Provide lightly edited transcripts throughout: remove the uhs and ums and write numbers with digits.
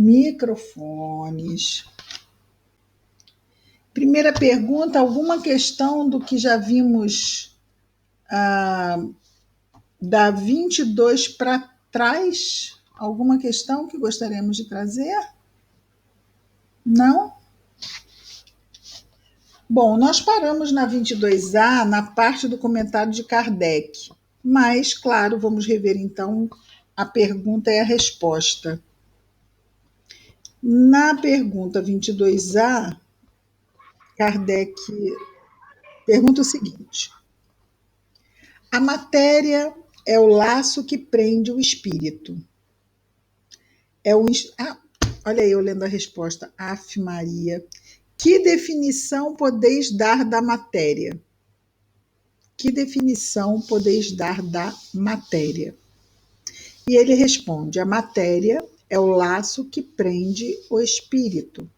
Microfones. Primeira pergunta, alguma questão do que já vimos da 22 para trás? Alguma questão que gostaríamos de trazer? Não? Bom, nós paramos na 22A, na parte do comentário de Kardec. Mas, claro, vamos rever então a pergunta e a resposta. Na pergunta 22A, Kardec pergunta o seguinte: a matéria é o laço que prende o espírito. Olha aí eu lendo a resposta. Aff, Maria. Que definição podeis dar da matéria? Que definição podeis dar da matéria? E ele responde: a matéria é o laço que prende o espírito.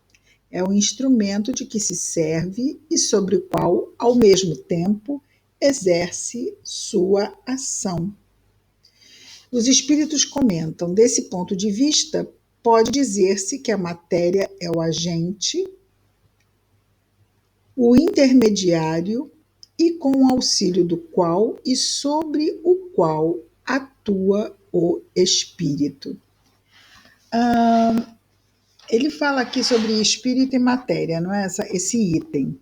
É o instrumento de que se serve e sobre o qual, ao mesmo tempo, exerce sua ação. Os espíritos comentam: desse ponto de vista, pode dizer-se que a matéria é o agente, o intermediário e com o auxílio do qual e sobre o qual atua o espírito. Ele fala aqui sobre espírito e matéria, não é esse item.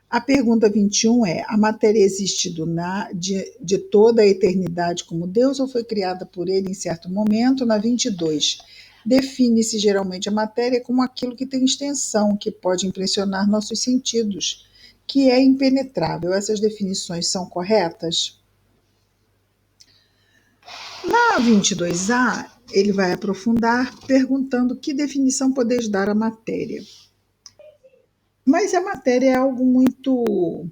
A pergunta 21 é: a matéria existe de toda a eternidade como Deus ou foi criada por ele em certo momento? Na 22, define-se geralmente a matéria como aquilo que tem extensão, que pode impressionar nossos sentidos, que é impenetrável. Essas definições são corretas? Na 22A, ele vai aprofundar perguntando que definição podeis dar à matéria. Mas a matéria é algo muito...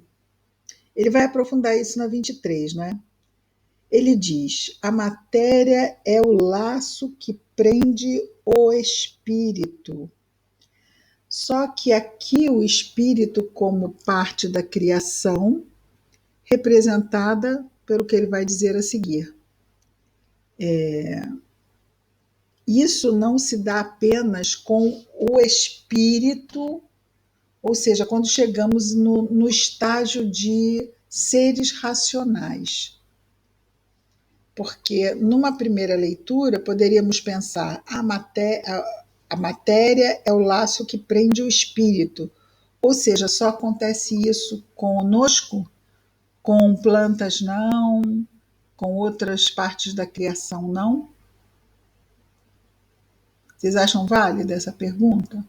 Ele vai aprofundar isso na 23, não é? Ele diz: a matéria é o laço que prende o espírito. Só que aqui o espírito como parte da criação, representada pelo que ele vai dizer a seguir. Isso não se dá apenas com o espírito, ou seja, quando chegamos no estágio de seres racionais. Porque numa primeira leitura poderíamos pensar: a matéria é o laço que prende o espírito, ou seja, só acontece isso conosco, com plantas não, com outras partes da criação não? Vocês acham válida essa pergunta?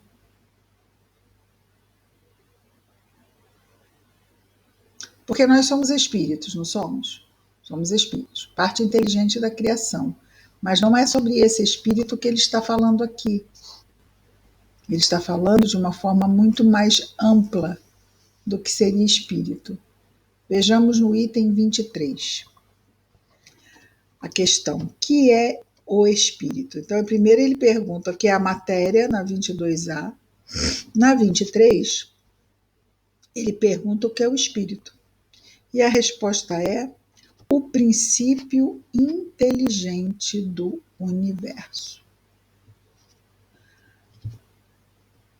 Porque nós somos espíritos, não somos? Somos espíritos, parte inteligente da criação. Mas não é sobre esse espírito que ele está falando aqui. Ele está falando de uma forma muito mais ampla do que seria espírito. Vejamos no item 23. A questão: que é o espírito? Então, primeiro ele pergunta o que é a matéria, na 22A. Na 23, ele pergunta o que é o espírito. E a resposta é: o princípio inteligente do universo.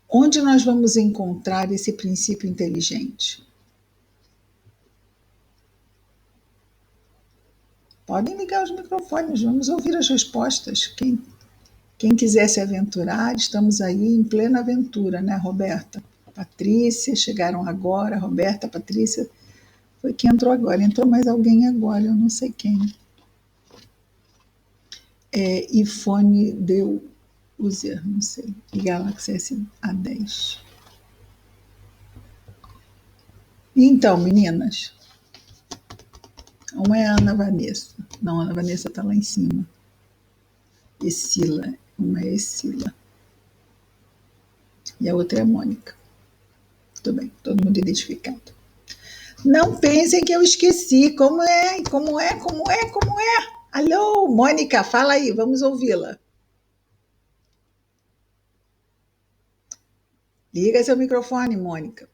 Onde nós vamos encontrar esse princípio inteligente? Podem ligar os microfones, vamos ouvir as respostas. Quem quiser se aventurar, estamos aí em plena aventura, né, Roberta? Patrícia, chegaram agora. Roberta, Patrícia, foi quem entrou agora. Entrou mais alguém agora, eu não sei quem. iPhone deu user, não sei. E Galaxy S-A10. Então, meninas, uma é a Ana Vanessa. Não, a Ana Vanessa está lá em cima. Escila. Uma é Escila. E a outra é a Mônica. Tudo bem, todo mundo identificado. Não pensem que eu esqueci. Como é? Alô, Mônica, fala aí, vamos ouvi-la. Liga seu microfone, Mônica.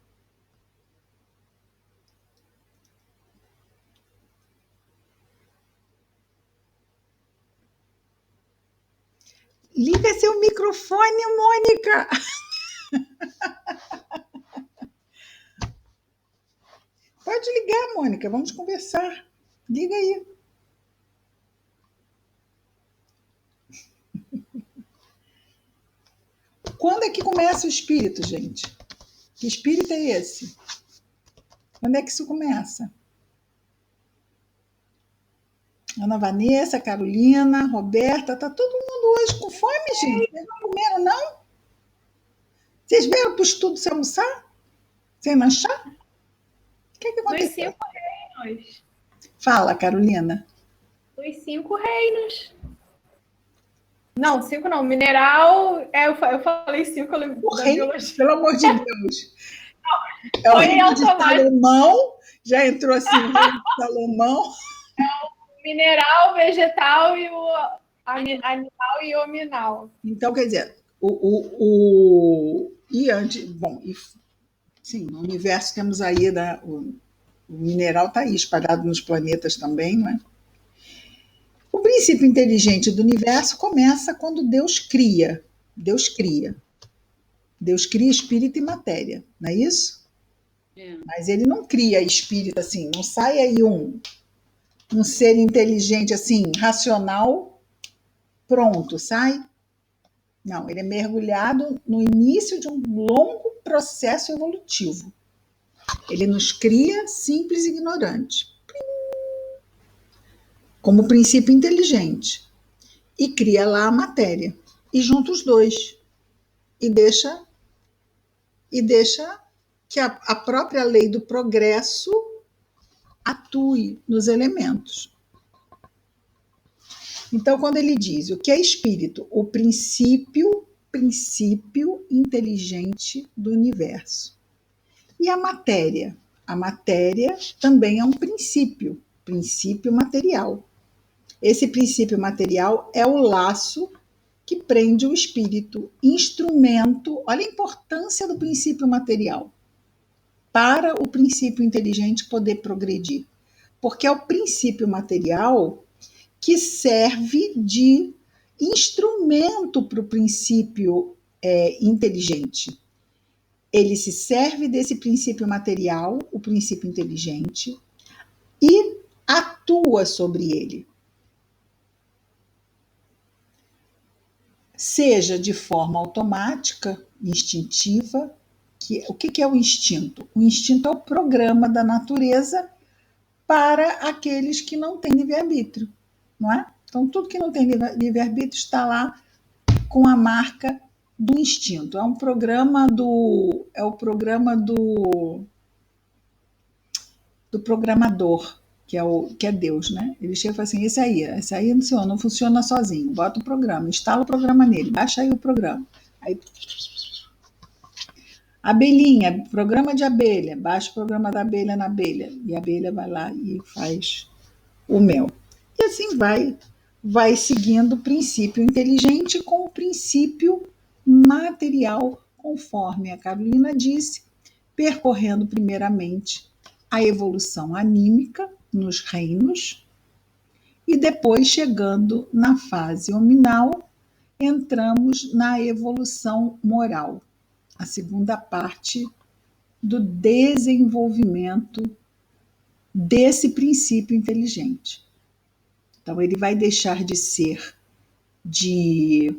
Liga seu microfone. microfone, Mônica. Pode ligar, Mônica, vamos conversar. Liga aí. Quando é que começa o espírito, gente? Que espírito é esse? Quando é que isso começa? Ana Vanessa, Carolina, Roberta, tá todo mundo hoje com fome, gente? Vocês não comeram, não? Vocês vieram para o estudo sem almoçar? Sem lanchar? O que Dos aconteceu? 5 reinos. Fala, Carolina. Dos 5 reinos. Não, 5 não. Mineral, eu falei 5 O da reino, biologia. pelo amor de Deus. É o Foi reino de automático. Salomão. Já entrou assim o reino de Salomão. Mineral, vegetal e o animal e hominal. Então, quer dizer, e antes, bom, sim, no universo temos aí o mineral está aí espalhado nos planetas também, não é? O princípio inteligente do universo começa quando Deus cria. Deus cria. Deus cria espírito e matéria, não é isso? É. Mas ele não cria espírito assim, não sai aí um ser inteligente assim, racional, pronto, sai. Não, ele é mergulhado no início de um longo processo evolutivo. Ele nos cria simples e ignorantes, como princípio inteligente, e cria lá a matéria, e junta os dois, e deixa que a própria lei do progresso atue nos elementos. Então, quando ele diz o que é espírito, o princípio inteligente do universo. E a matéria? A matéria também é um princípio material. Esse princípio material é o laço que prende o espírito, instrumento. Olha a importância do princípio material para o princípio inteligente poder progredir. Porque é o princípio material que serve de instrumento para o princípio inteligente. Ele se serve desse princípio material, o princípio inteligente, e atua sobre ele. Seja de forma automática, instintiva. O que é o instinto? O instinto é o programa da natureza para aqueles que não têm livre-arbítrio, não é? Então, tudo que não tem livre-arbítrio está lá com a marca do instinto. É o programa do programador, que é Deus, né? Ele chega e fala assim, esse aí não funciona sozinho, bota o programa, instala o programa nele, baixa aí o programa. Aí, abelhinha, programa de abelha, baixa o programa da abelha na abelha, e a abelha vai lá e faz o mel. E assim vai seguindo o princípio inteligente com o princípio material, conforme a Carolina disse, percorrendo primeiramente a evolução anímica nos reinos e depois chegando na fase hominal, entramos na evolução moral, a segunda parte do desenvolvimento desse princípio inteligente. Então, ele vai deixar de ser de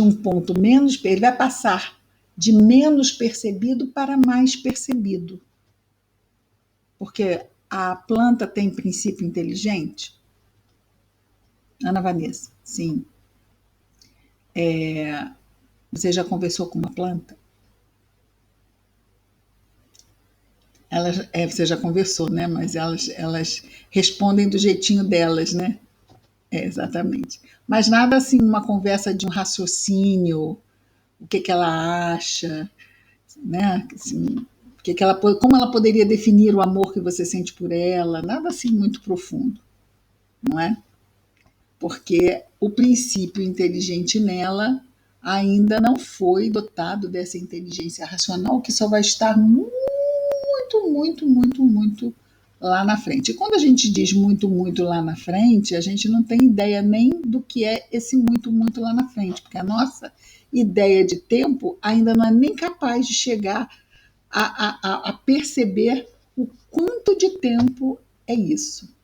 um ponto menos, ele vai passar de menos percebido para mais percebido. Porque a planta tem princípio inteligente? Ana Vanessa, sim. Você já conversou com uma planta? Você já conversou, né? Mas elas respondem do jeitinho delas, né? Exatamente. Mas nada assim, uma conversa de um raciocínio, o que ela acha, né? Assim, como ela poderia definir o amor que você sente por ela, nada assim muito profundo, não é? Porque o princípio inteligente nela ainda não foi dotado dessa inteligência racional que só vai estar muito, muito, muito, muito lá na frente. E quando a gente diz muito, muito lá na frente, a gente não tem ideia nem do que é esse muito, muito lá na frente, porque a nossa ideia de tempo ainda não é nem capaz de chegar a perceber o quanto de tempo é isso.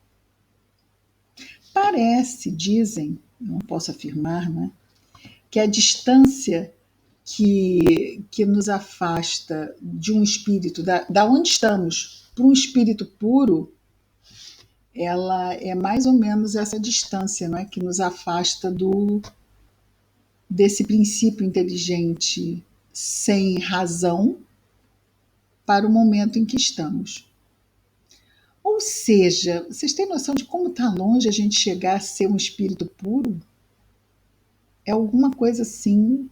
Parece, dizem, não posso afirmar, né, que a distância que nos afasta de um espírito, da onde estamos, para um espírito puro, ela é mais ou menos essa distância, não é, que nos afasta desse princípio inteligente sem razão para o momento em que estamos. Ou seja, vocês têm noção de como está longe a gente chegar a ser um espírito puro? É alguma coisa assim.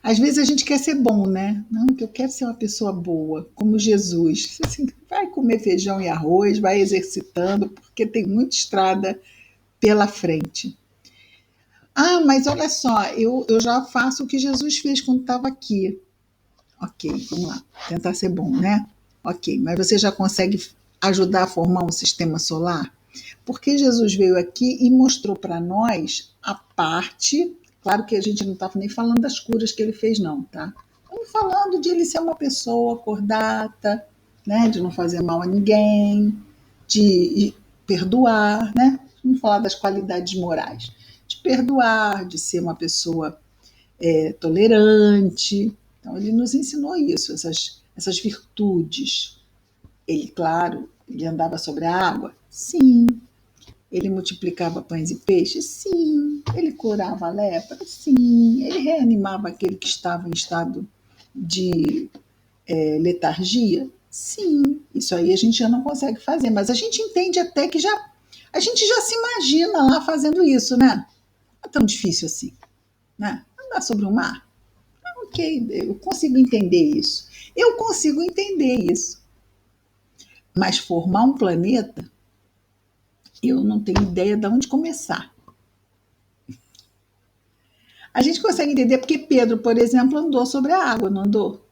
Às vezes a gente quer ser bom, né? Não, que eu quero ser uma pessoa boa, como Jesus. Assim, vai comer feijão e arroz, vai exercitando, porque tem muita estrada pela frente. Ah, mas olha só, eu já faço o que Jesus fez quando estava aqui. Ok, vamos lá, tentar ser bom, né? Ok, mas você já consegue ajudar a formar um sistema solar? Porque Jesus veio aqui e mostrou para nós a parte. Claro que a gente não estava nem falando das curas que ele fez, não, tá? Estamos falando de ele ser uma pessoa cordata, né? De não fazer mal a ninguém, de perdoar, né? Vamos falar das qualidades morais. De perdoar, de ser uma pessoa tolerante. Então, ele nos ensinou isso, essas virtudes. Ele, claro, ele andava sobre a água? Sim. Ele multiplicava pães e peixes? Sim. Ele curava a lepra? Sim. Ele reanimava aquele que estava em estado de letargia? Sim. Isso aí a gente já não consegue fazer, mas a gente entende até que a gente já se imagina lá fazendo isso, né? Não é tão difícil assim, né? Andar sobre o mar? Ok, eu consigo entender isso. Eu consigo entender isso. Mas formar um planeta, eu não tenho ideia de onde começar. A gente consegue entender porque Pedro, por exemplo, andou sobre a água, não andou?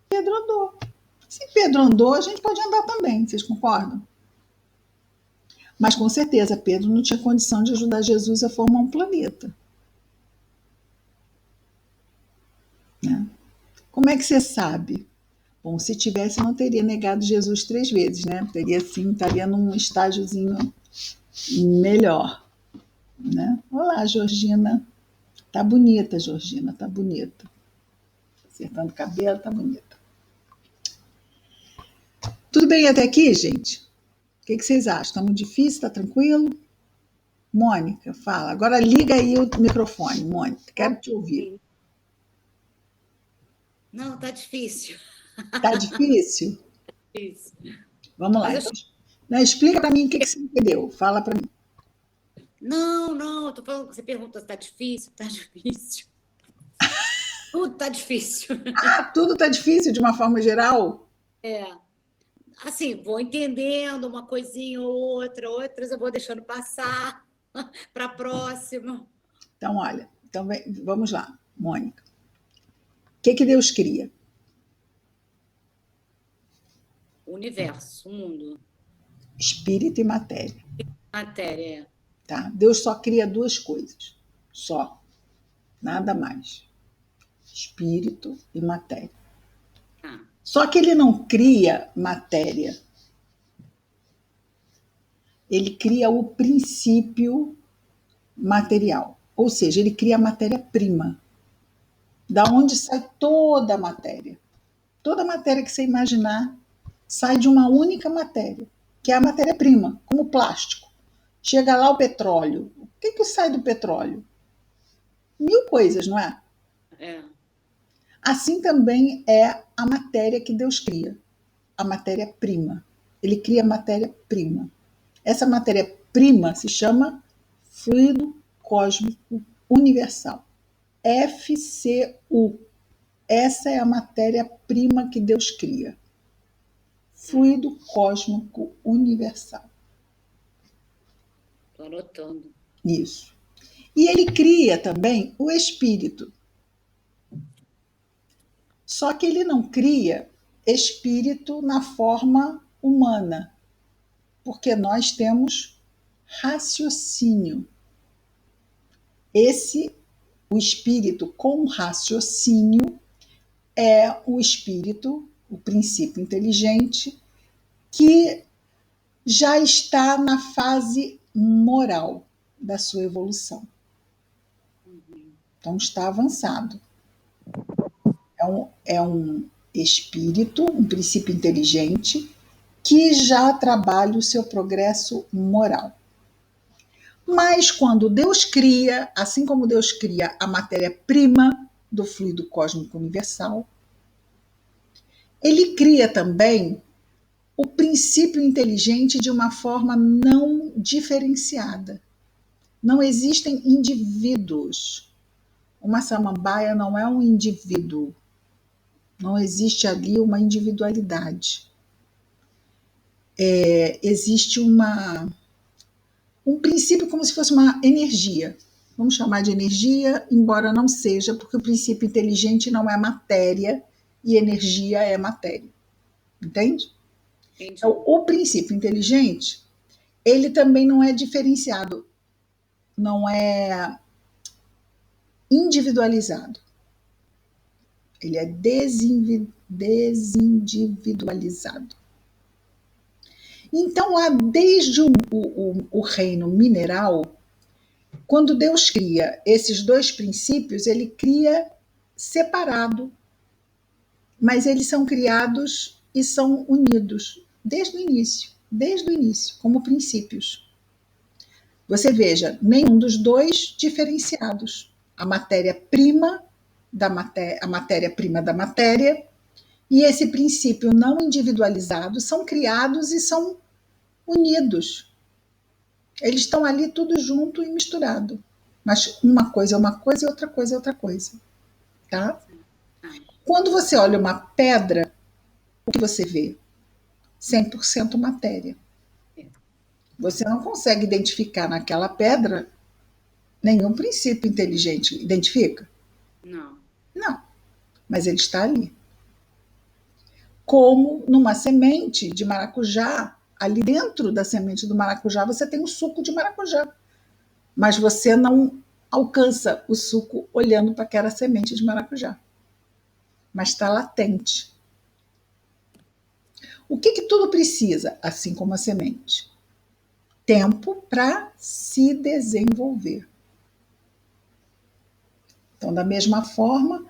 Pedro andou. Se Pedro andou, a gente pode andar também, vocês concordam? Mas com certeza Pedro não tinha condição de ajudar Jesus a formar um planeta. Né? Como é que você sabe? Bom, se tivesse, não teria negado Jesus 3 vezes, né? Teria sim, estaria num estágiozinho melhor. Né? Olá, Georgina. Tá bonita, Georgina, tá bonita. Acertando o cabelo, tá bonita. Tudo bem até aqui, gente? O que vocês acham? Tá muito difícil? Tá tranquilo? Mônica, fala. Agora liga aí o microfone, Mônica. Quero te ouvir. Não, tá difícil. Tá difícil? Isso. Vamos lá. Então, explica para mim o que você entendeu. Fala para mim. Não, tô falando que você pergunta se tá difícil. Tá difícil. Tudo tá difícil. Ah, tudo tá difícil de uma forma geral? Assim, vou entendendo uma coisinha ou outra, outras eu vou deixando passar para a próxima. Então, olha, então vamos lá, Mônica. O que Deus cria? O universo, o mundo. Espírito e matéria. Matéria. Tá? Deus só cria 2 coisas. Só. Nada mais. Espírito e matéria. Só que ele não cria matéria. Ele cria o princípio material. Ou seja, ele cria a matéria-prima. Da onde sai toda a matéria. Toda a matéria que você imaginar sai de uma única matéria, que é a matéria-prima, como o plástico. Chega lá o petróleo. O que sai do petróleo? 1000 coisas, não é? Assim também é a matéria que Deus cria, a matéria-prima. Ele cria a matéria-prima. Essa matéria-prima se chama fluido cósmico universal. FCU. Essa é a matéria-prima que Deus cria. Fluido cósmico universal. Estou anotando. Isso. E ele cria também o espírito. Só que ele não cria espírito na forma humana. Porque nós temos raciocínio. O espírito com raciocínio é o espírito, o princípio inteligente, que já está na fase moral da sua evolução. Então, está avançado. É um espírito, um princípio inteligente, que já trabalha o seu progresso moral. Mas quando Deus cria, assim como Deus cria a matéria-prima do fluido cósmico universal, ele cria também o princípio inteligente de uma forma não diferenciada. Não existem indivíduos. Uma samambaia não é um indivíduo. Não existe ali uma individualidade. Existe um princípio como se fosse uma energia. Vamos chamar de energia, embora não seja, porque o princípio inteligente não é matéria e energia é matéria. Entende? Entendi. Então, o princípio inteligente, ele também não é diferenciado, não é individualizado. Ele é desindividualizado. Então, lá desde o reino mineral, quando Deus cria esses dois princípios, ele cria separado, mas eles são criados e são unidos desde o início, como princípios. Você veja, nenhum dos dois diferenciados. A matéria-prima da matéria e esse princípio não individualizado são criados e são unidos. Eles estão ali tudo junto e misturado. Mas uma coisa é uma coisa e outra coisa é outra coisa. Tá? Quando você olha uma pedra, o que você vê? 100% matéria. Você não consegue identificar naquela pedra nenhum princípio inteligente. Identifica? Não. Não. Mas ele está ali. Como numa semente de maracujá, ali dentro da semente do maracujá você tem o suco de maracujá. Mas você não alcança o suco olhando para aquela semente de maracujá. Mas está latente. O que tudo precisa, assim como a semente? Tempo para se desenvolver. Então, da mesma forma,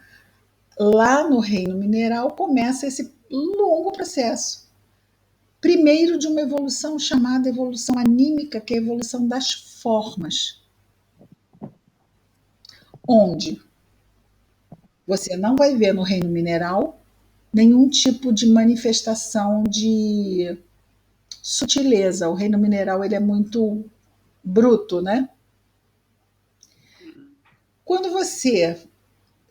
lá no reino mineral começa esse longo processo. Primeiro de uma evolução chamada evolução anímica, que é a evolução das formas. Onde você não vai ver no reino mineral nenhum tipo de manifestação de sutileza. O reino mineral ele é muito bruto, né? Quando você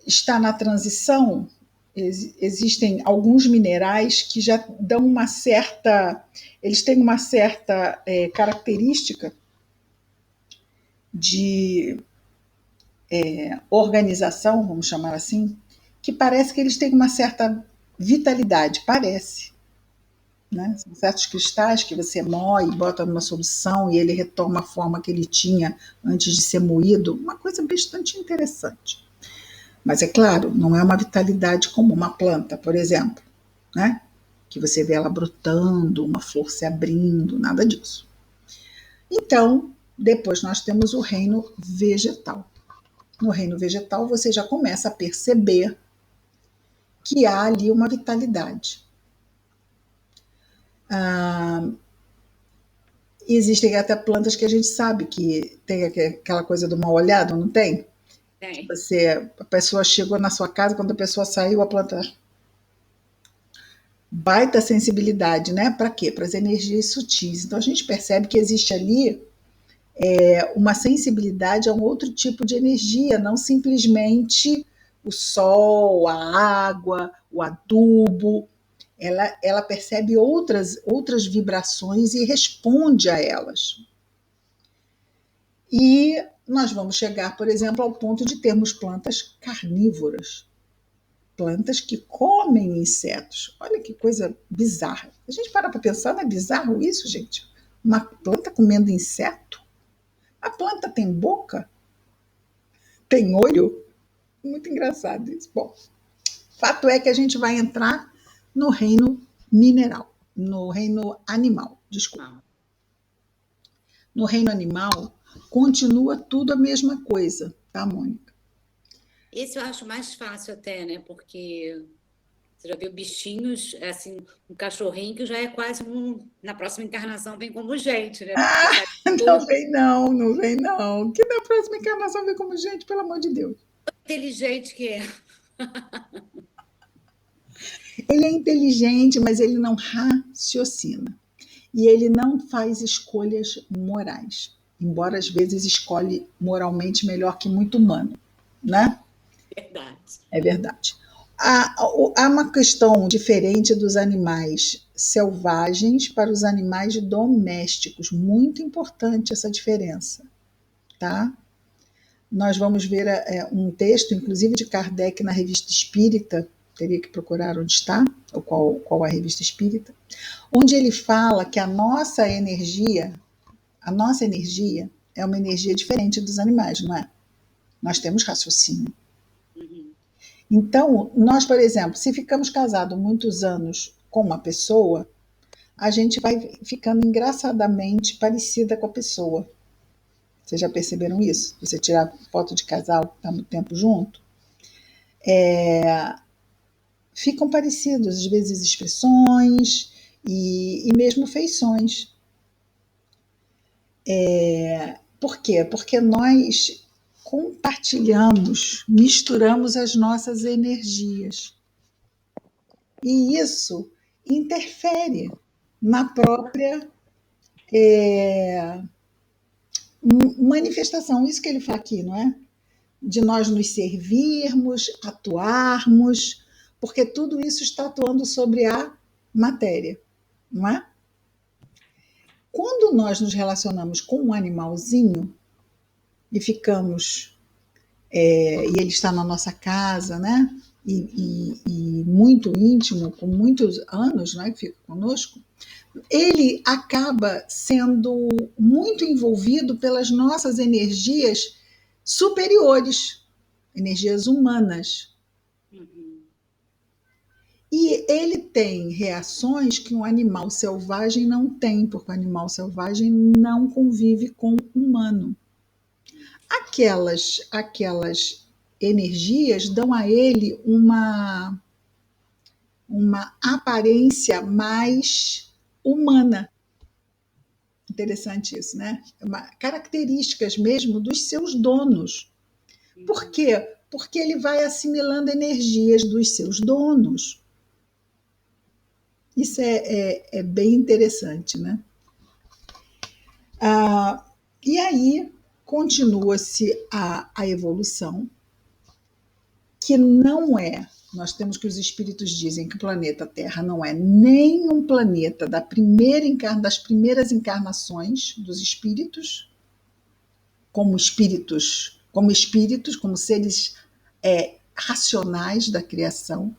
está na transição, existem alguns minerais que já dão uma certa... Eles têm uma certa característica de organização, vamos chamar assim, que parece que eles têm uma certa vitalidade, parece. Né? São certos cristais que você moe, bota numa solução e ele retoma a forma que ele tinha antes de ser moído. Uma coisa bastante interessante. Mas é claro, não é uma vitalidade como uma planta, por exemplo, né? Que você vê ela brotando, uma flor se abrindo, nada disso. Então, depois nós temos o reino vegetal. No reino vegetal você já começa a perceber que há ali uma vitalidade. Existem até plantas que a gente sabe que tem aquela coisa do mal olhado, não tem? Tem. A pessoa chegou na sua casa, quando a pessoa saiu, a planta... Baita sensibilidade, né? Para quê? Para as energias sutis. Então a gente percebe que existe ali uma sensibilidade a um outro tipo de energia, não simplesmente o sol, a água, o adubo. Ela percebe outras vibrações e responde a elas. E nós vamos chegar, por exemplo, ao ponto de termos plantas carnívoras. Plantas que comem insetos. Olha que coisa bizarra. A gente para pensar, não é bizarro isso, gente? Uma planta comendo inseto? A planta tem boca? Tem olho? Muito engraçado isso. Bom, fato é que a gente vai entrar no reino mineral, no reino animal, desculpa. No reino animal, continua tudo a mesma coisa, tá, Mônica? Esse eu acho mais fácil até, né? Porque você já viu bichinhos, assim, um cachorrinho que já é quase um. Na próxima encarnação vem como gente, né? Porque sabe Não tudo vem não, não vem não. Que na próxima encarnação vem como gente, pelo amor de Deus. inteligente que é. Ele é inteligente, mas ele não raciocina. E ele não faz escolhas morais. Embora às vezes escolhe moralmente melhor que muito humano, né? Verdade. É verdade. Há uma questão diferente dos animais selvagens para os animais domésticos. Muito importante essa diferença, tá? Nós vamos ver um texto, inclusive de Kardec na Revista Espírita, teria que procurar onde está, ou qual a Revista Espírita, onde ele fala que a nossa energia é uma energia diferente dos animais, não é? Nós temos raciocínio. Então, nós, por exemplo, se ficamos casados muitos anos com uma pessoa, a gente vai ficando engraçadamente parecida com a pessoa. Vocês já perceberam isso? Você tirar foto de casal que está muito tempo junto, ficam parecidos, às vezes expressões e mesmo feições. Por quê? Porque nós compartilhamos, misturamos as nossas energias. E isso interfere na própria manifestação. Isso que ele fala aqui, não é? De nós nos servirmos, atuarmos, porque tudo isso está atuando sobre a matéria, não é? Quando nós nos relacionamos com um animalzinho e ficamos, e ele está na nossa casa, né? E muito íntimo, com muitos anos, né, que fica conosco, ele acaba sendo muito envolvido pelas nossas energias superiores, energias humanas. E ele tem reações que um animal selvagem não tem, porque o animal selvagem não convive com o humano. Aquelas energias dão a ele uma aparência mais humana. Interessante isso, né? Características mesmo dos seus donos. Por quê? Porque ele vai assimilando energias dos seus donos. Isso é bem interessante, né? E aí continua-se a evolução, que não é, nós temos que os espíritos dizem que o planeta Terra não é nem um planeta das primeiras encarnações dos espíritos, como seres racionais da criação,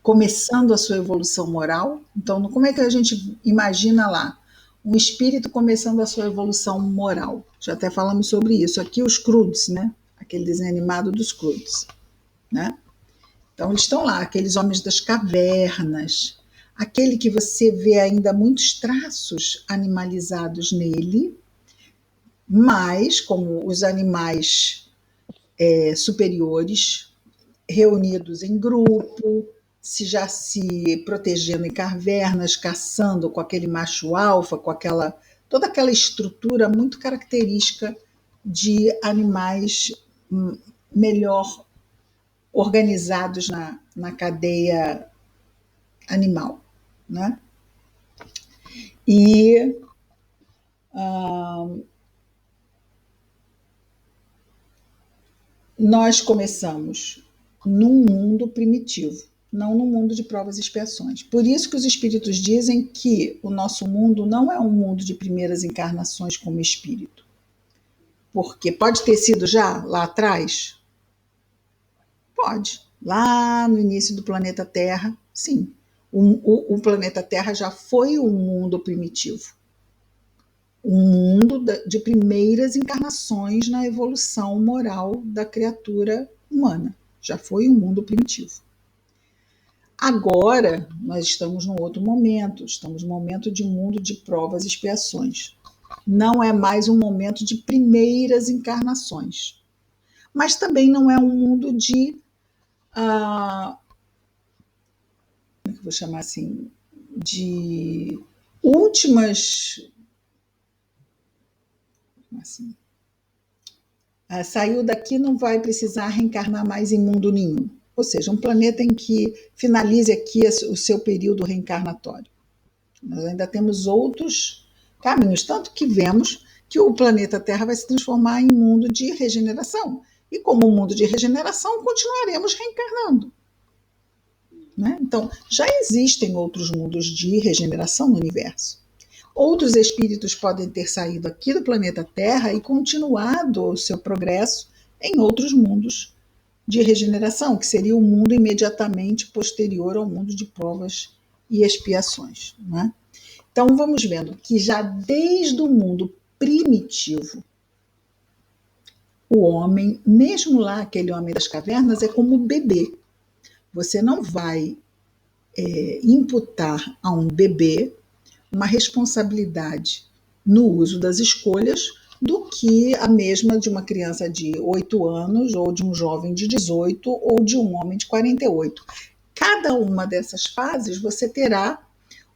começando a sua evolução moral. Então, como é que a gente imagina lá? Um espírito começando a sua evolução moral. Já até falamos sobre isso. Aqui os Croods, né? Aquele desenho animado dos Croods, né? Então, eles estão lá, aqueles homens das cavernas, aquele que você vê ainda muitos traços animalizados nele, mas como os animais superiores, reunidos em grupo, se protegendo em cavernas, caçando com aquele macho alfa, com toda aquela estrutura muito característica de animais melhor organizados na cadeia animal, né? E nós começamos num mundo primitivo, não num mundo de provas e expiações. Por isso que os espíritos dizem que o nosso mundo não é um mundo de primeiras encarnações como espírito. Porque pode ter sido já lá atrás? Pode. Lá no início do planeta Terra, sim. O planeta Terra já foi um mundo primitivo. um mundo de primeiras encarnações na evolução moral da criatura humana. Já foi um mundo primitivo. Agora, nós estamos num outro momento, estamos num momento de mundo de provas e expiações. Não é mais um momento de primeiras encarnações. Mas também não é um mundo de, como é que eu vou chamar assim, de últimas, assim, saiu daqui, não vai precisar reencarnar mais em mundo nenhum. Ou seja, um planeta em que finalize aqui o seu período reencarnatório. Nós ainda temos outros caminhos, tanto que vemos que o planeta Terra vai se transformar em mundo de regeneração. E como um mundo de regeneração, continuaremos reencarnando. Né? Então, já existem outros mundos de regeneração no universo. Outros espíritos podem ter saído aqui do planeta Terra e continuado o seu progresso em outros mundos de regeneração, que seria o mundo imediatamente posterior ao mundo de provas e expiações. Né? Então, vamos vendo que já desde o mundo primitivo, o homem, mesmo lá aquele homem das cavernas, é como bebê. Você não vai imputar a um bebê uma responsabilidade no uso das escolhas do que a mesma de uma criança de 8 anos, ou de um jovem de 18, ou de um homem de 48. Cada uma dessas fases você terá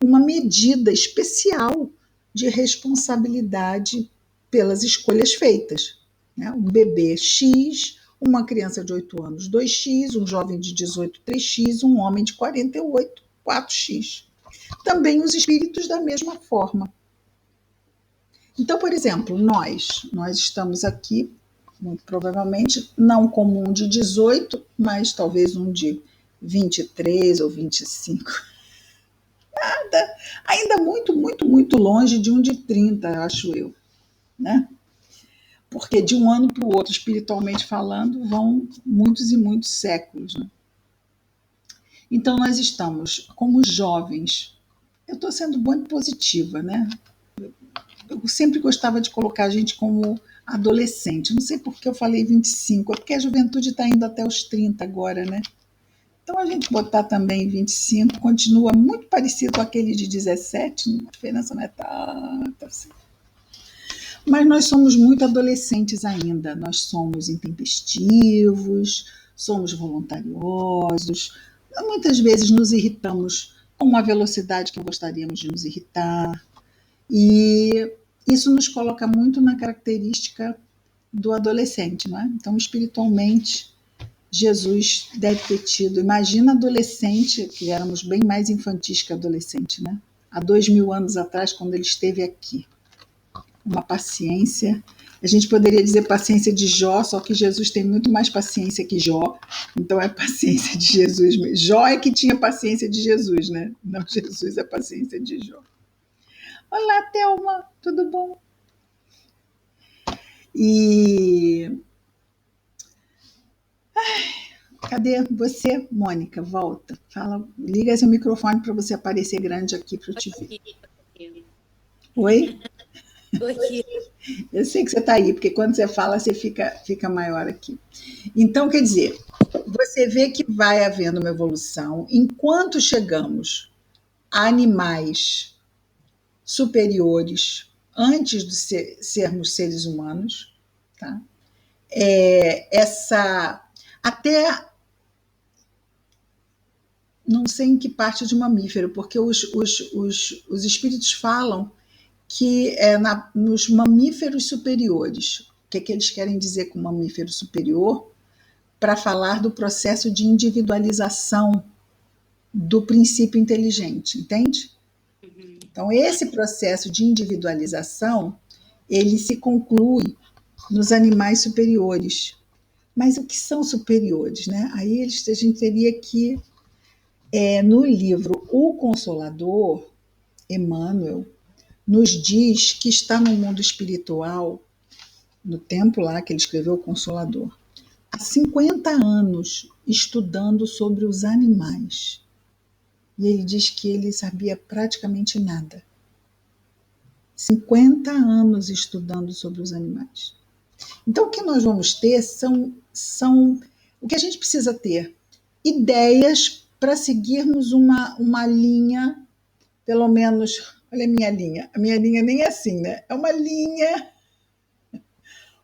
uma medida especial de responsabilidade pelas escolhas feitas. Né? Um bebê X, uma criança de 8 anos 2x, um jovem de 18 3x, um homem de 48 4x. Também os espíritos da mesma forma. Então, por exemplo, nós estamos aqui, muito provavelmente, não como um de 18, mas talvez um de 23 ou 25. Nada, ainda muito, muito, muito longe de um de 30, acho eu. Né? Porque de um ano para o outro, espiritualmente falando, vão muitos e muitos séculos. Né? Então, nós estamos como jovens. Eu estou sendo muito positiva, né? Eu sempre gostava de colocar a gente como adolescente. Não sei por que eu falei 25, é porque a juventude está indo até os 30 agora, né? Então, a gente botar também 25 continua muito parecido com aquele de 17, a diferença não é tanta assim. Mas nós somos muito adolescentes ainda. Nós somos intempestivos, somos voluntariosos, muitas vezes nos irritamos com uma velocidade que não gostaríamos de nos irritar. E isso nos coloca muito na característica do adolescente, não é? Então, espiritualmente, Jesus deve ter tido, imagina adolescente, que éramos bem mais infantis que adolescente, né? Há 2000 anos atrás, quando ele esteve aqui. Uma paciência, a gente poderia dizer paciência de Jó, só que Jesus tem muito mais paciência que Jó, então é paciência de Jesus mesmo. Jó é que tinha paciência de Jesus, né? Não, Jesus é paciência de Jó. Olá, Thelma, tudo bom? E... cadê você, Mônica? Volta, fala, liga seu microfone para você aparecer grande aqui para eu te ver. Oi? Aqui. Eu sei que você está aí, porque quando você fala, você fica maior aqui. Então, quer dizer, você vê que vai havendo uma evolução. Enquanto chegamos a animais superiores, antes de sermos seres humanos, tá? Até não sei em que parte de mamífero, porque os espíritos falam que nos mamíferos superiores. O que eles querem dizer com mamífero superior? Para falar do processo de individualização do princípio inteligente, entende? Então, esse processo de individualização, ele se conclui nos animais superiores. Mas o que são superiores? Né? Aí a gente teria que, no livro O Consolador, Emmanuel nos diz que está no mundo espiritual, no tempo lá que ele escreveu O Consolador, há 50 anos estudando sobre os animais. E ele diz que ele sabia praticamente nada. 50 anos estudando sobre os animais. Então, o que nós vamos ter são o que a gente precisa ter: ideias para seguirmos uma linha, pelo menos, olha a minha linha nem é assim, né? É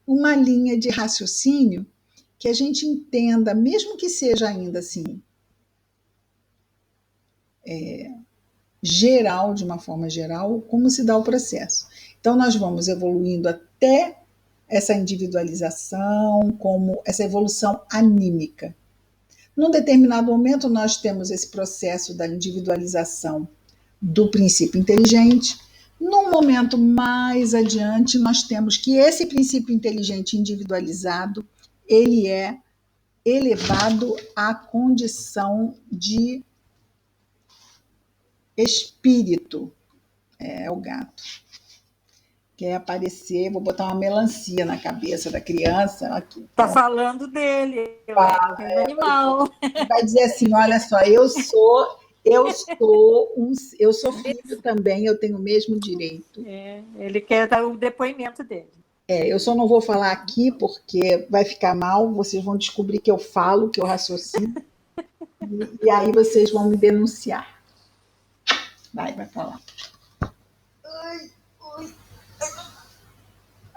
uma linha de raciocínio que a gente entenda, mesmo que seja ainda assim, geral, de uma forma geral, como se dá o processo. Então, nós vamos evoluindo até essa individualização, como essa evolução anímica. Num determinado momento, nós temos esse processo da individualização do princípio inteligente. Num momento mais adiante, nós temos que esse princípio inteligente individualizado, ele é elevado à condição de espírito. É o gato. Quer aparecer, vou botar uma melancia na cabeça da criança. Aqui. Tá falando dele, do animal. Vai dizer assim, olha só, eu sou filho também, eu tenho o mesmo direito. Ele quer dar o depoimento dele. Eu só não vou falar aqui porque vai ficar mal, vocês vão descobrir que eu falo, que eu raciocino, e aí vocês vão me denunciar. Vai falar.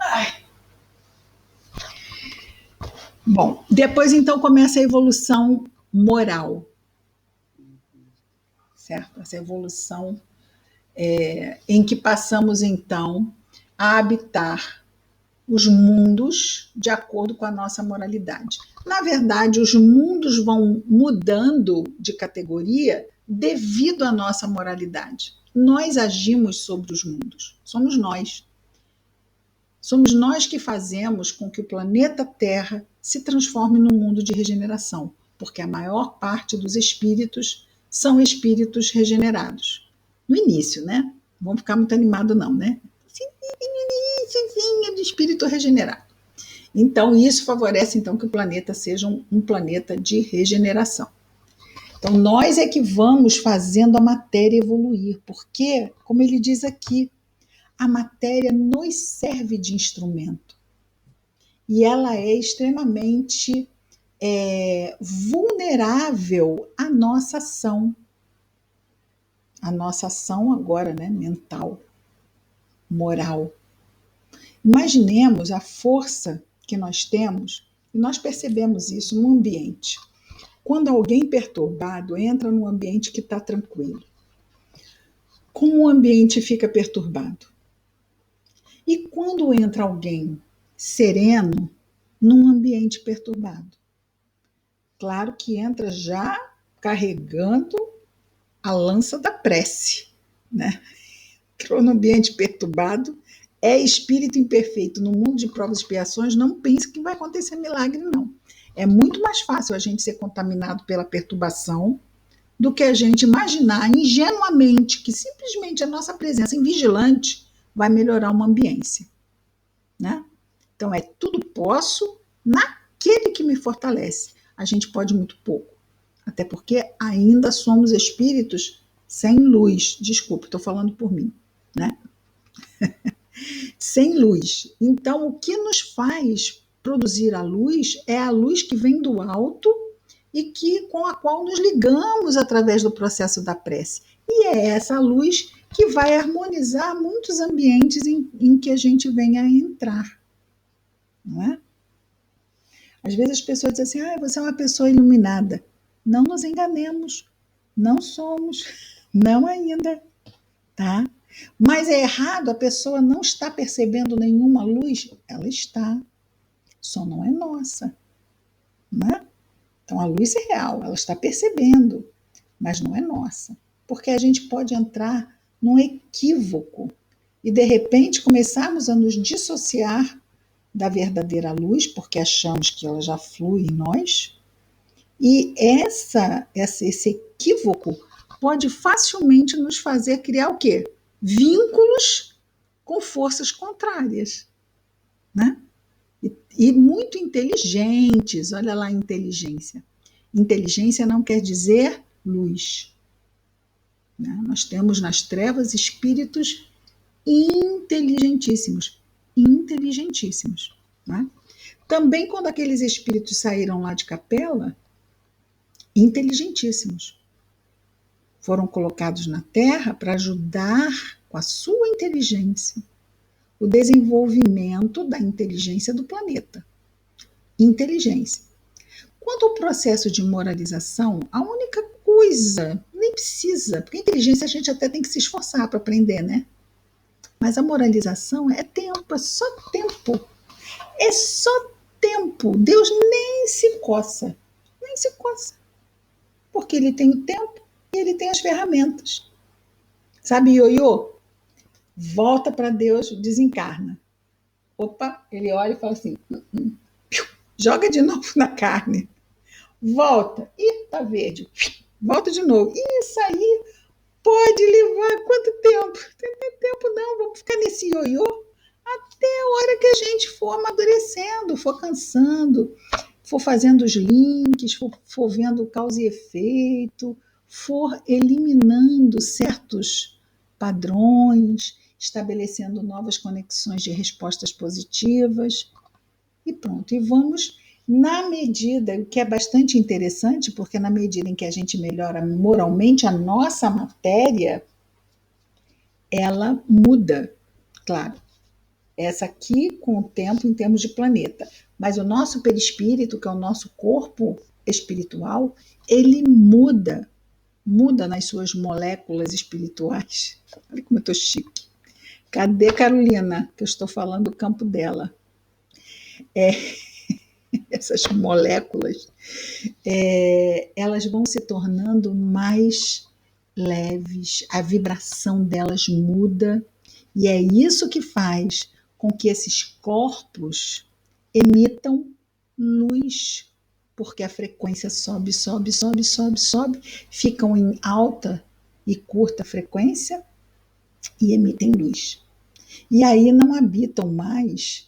Ai. Bom, depois então começa a evolução moral, certo? Essa evolução em que passamos então a habitar os mundos de acordo com a nossa moralidade. Na verdade, os mundos vão mudando de categoria devido à nossa moralidade. Nós agimos sobre os mundos, somos nós. Somos nós que fazemos com que o planeta Terra se transforme num mundo de regeneração, porque a maior parte dos espíritos são espíritos regenerados. No início, né? Não vamos ficar muito animados não, né? Iníciozinho de espírito regenerado. Então, isso favorece então que o planeta seja um planeta de regeneração. Então, nós é que vamos fazendo a matéria evoluir, porque, como ele diz aqui, a matéria nos serve de instrumento. E ela é extremamente vulnerável à nossa ação. A nossa ação agora, né, mental, moral. Imaginemos a força que nós temos, e nós percebemos isso no ambiente. Quando alguém perturbado entra num ambiente que está tranquilo, como o ambiente fica perturbado? E quando entra alguém sereno num ambiente perturbado? Claro que entra já carregando a lança da prece, né? Entrou no ambiente perturbado, é espírito imperfeito no mundo de provas e expiações, não pense que vai acontecer milagre, não. É muito mais fácil a gente ser contaminado pela perturbação do que a gente imaginar ingenuamente que simplesmente a nossa presença em vigilante vai melhorar uma ambiência, né? Então, tudo posso naquele que me fortalece. A gente pode muito pouco, até porque ainda somos espíritos sem luz. Desculpe, estou falando por mim, né? Sem luz. Então, o que nos faz produzir a luz é a luz que vem do alto e com a qual nos ligamos através do processo da prece. E é essa luz que vai harmonizar muitos ambientes em que a gente venha a entrar. Não é? Às vezes as pessoas dizem assim, você é uma pessoa iluminada. Não nos enganemos, não somos, não ainda, tá? Mas é errado, a pessoa não está percebendo nenhuma luz, ela está, só não é nossa, né? Então a luz é real, ela está percebendo, mas não é nossa, porque a gente pode entrar num equívoco e de repente começarmos a nos dissociar da verdadeira luz, porque achamos que ela já flui em nós, e esse equívoco pode facilmente nos fazer criar o quê? Vínculos com forças contrárias, né? E muito inteligentes, olha lá a inteligência. Inteligência não quer dizer luz, né? Nós temos nas trevas espíritos inteligentíssimos, inteligentíssimos, né? Também quando aqueles espíritos saíram lá de Capela, inteligentíssimos, foram colocados na Terra para ajudar com a sua inteligência o desenvolvimento da inteligência do planeta. Inteligência. Quanto ao processo de moralização, a única coisa, nem precisa, porque inteligência a gente até tem que se esforçar para aprender, né? Mas a moralização é tempo, é só tempo. É só tempo. Deus nem se coça, nem se coça. Porque ele tem o tempo e ele tem as ferramentas. Sabe, ioiô? Volta para Deus, desencarna. Opa, ele olha e fala assim, joga de novo na carne. Volta. Ih, tá verde. Volta de novo. Isso aí pode levar quanto tempo? Não tem tempo não, vamos ficar nesse ioiô até a hora que a gente for amadurecendo, for cansando, for fazendo os links, for vendo causa e efeito, for eliminando certos padrões, estabelecendo novas conexões de respostas positivas e pronto. E vamos, na medida, o que é bastante interessante, porque na medida em que a gente melhora moralmente, a nossa matéria, ela muda, claro. Essa aqui, com o tempo, em termos de planeta. Mas o nosso perispírito, que é o nosso corpo espiritual, ele muda nas suas moléculas espirituais. Olha como eu estou chique. Cadê Carolina? Que eu estou falando do campo dela. Essas moléculas, elas vão se tornando mais leves, a vibração delas muda, e é isso que faz com que esses corpos emitam luz, porque a frequência sobe, sobe, sobe, sobe, sobe, ficam em alta e curta frequência e emitem luz. E aí não habitam mais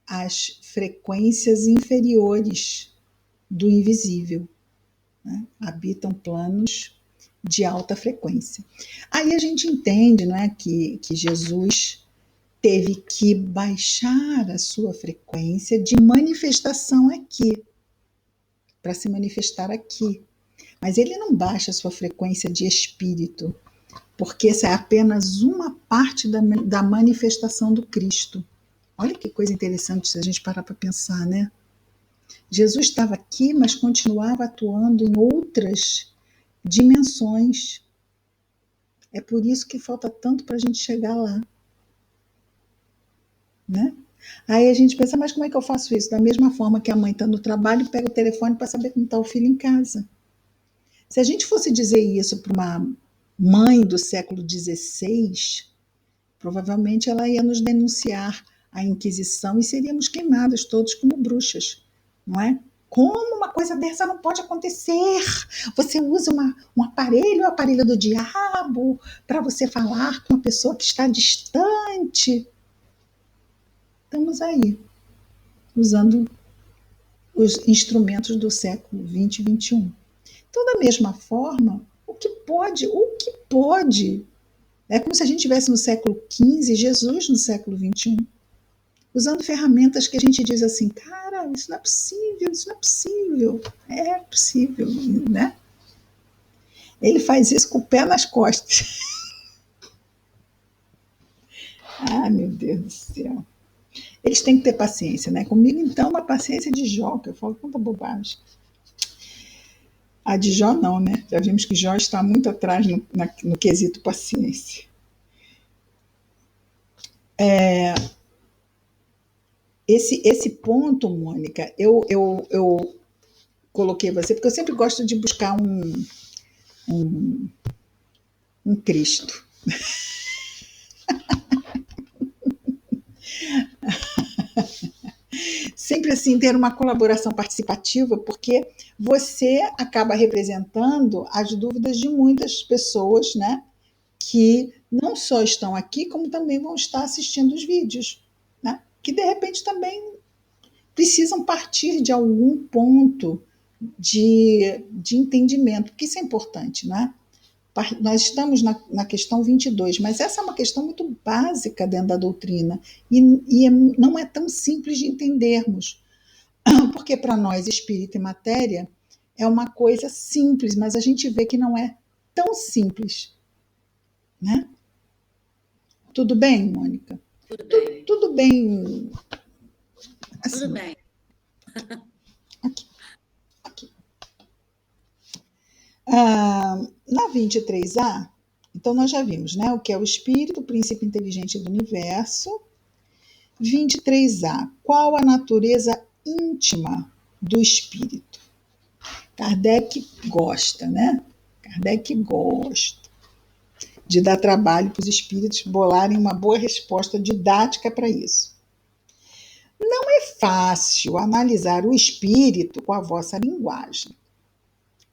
as frequências inferiores do invisível, né? Habitam planos de alta frequência. Aí a gente entende, não é, que Jesus teve que baixar a sua frequência de manifestação aqui, para se manifestar aqui. Mas ele não baixa a sua frequência de espírito, porque essa é apenas uma parte da manifestação do Cristo. Olha que coisa interessante se a gente parar para pensar, né? Jesus estava aqui, mas continuava atuando em outras dimensões. É por isso que falta tanto para a gente chegar lá, né? Aí a gente pensa, mas como é que eu faço isso? Da mesma forma que a mãe está no trabalho, pega o telefone para saber como está o filho em casa. Se a gente fosse dizer isso para uma mãe do século XVI, provavelmente ela ia nos denunciar à Inquisição e seríamos queimadas todos como bruxas, não é? Como uma coisa dessa não pode acontecer? Você usa um aparelho, o aparelho do diabo, para você falar com uma pessoa que está distante. Estamos aí, usando os instrumentos do século XX e XXI. Então, da mesma forma, o que pode, é como se a gente estivesse no século XV, Jesus no século XXI, usando ferramentas que a gente diz assim, cara, isso não é possível, isso não é possível. É possível, né? Ele faz isso com o pé nas costas. Ah, meu Deus do céu. Eles têm que ter paciência, né? Comigo, então, uma paciência de Jó, que eu falo tanta bobagem. A de Jó não, né? Já vimos que Jó está muito atrás no quesito paciência. Esse ponto, Mônica, eu coloquei você, porque eu sempre gosto de buscar um Cristo. Sempre assim, ter uma colaboração participativa, porque você acaba representando as dúvidas de muitas pessoas, né? Que não só estão aqui, como também vão estar assistindo os vídeos, né? Que de repente também precisam partir de algum ponto de entendimento, porque isso é importante, né? Nós estamos na questão 22, mas essa é uma questão muito básica dentro da doutrina não é tão simples de entendermos, porque para nós espírito e matéria é uma coisa simples, mas a gente vê que não é tão simples, né? Tudo bem, Mônica? Tudo bem. Tudo bem. Assim, Tudo bem. aqui. Na 23A, então nós já vimos, né, o que é o espírito, o princípio inteligente do universo. 23A, qual a natureza íntima do espírito? Kardec gosta, né? Kardec gosta de dar trabalho para os espíritos bolarem uma boa resposta didática para isso. Não é fácil analisar o espírito com a vossa linguagem.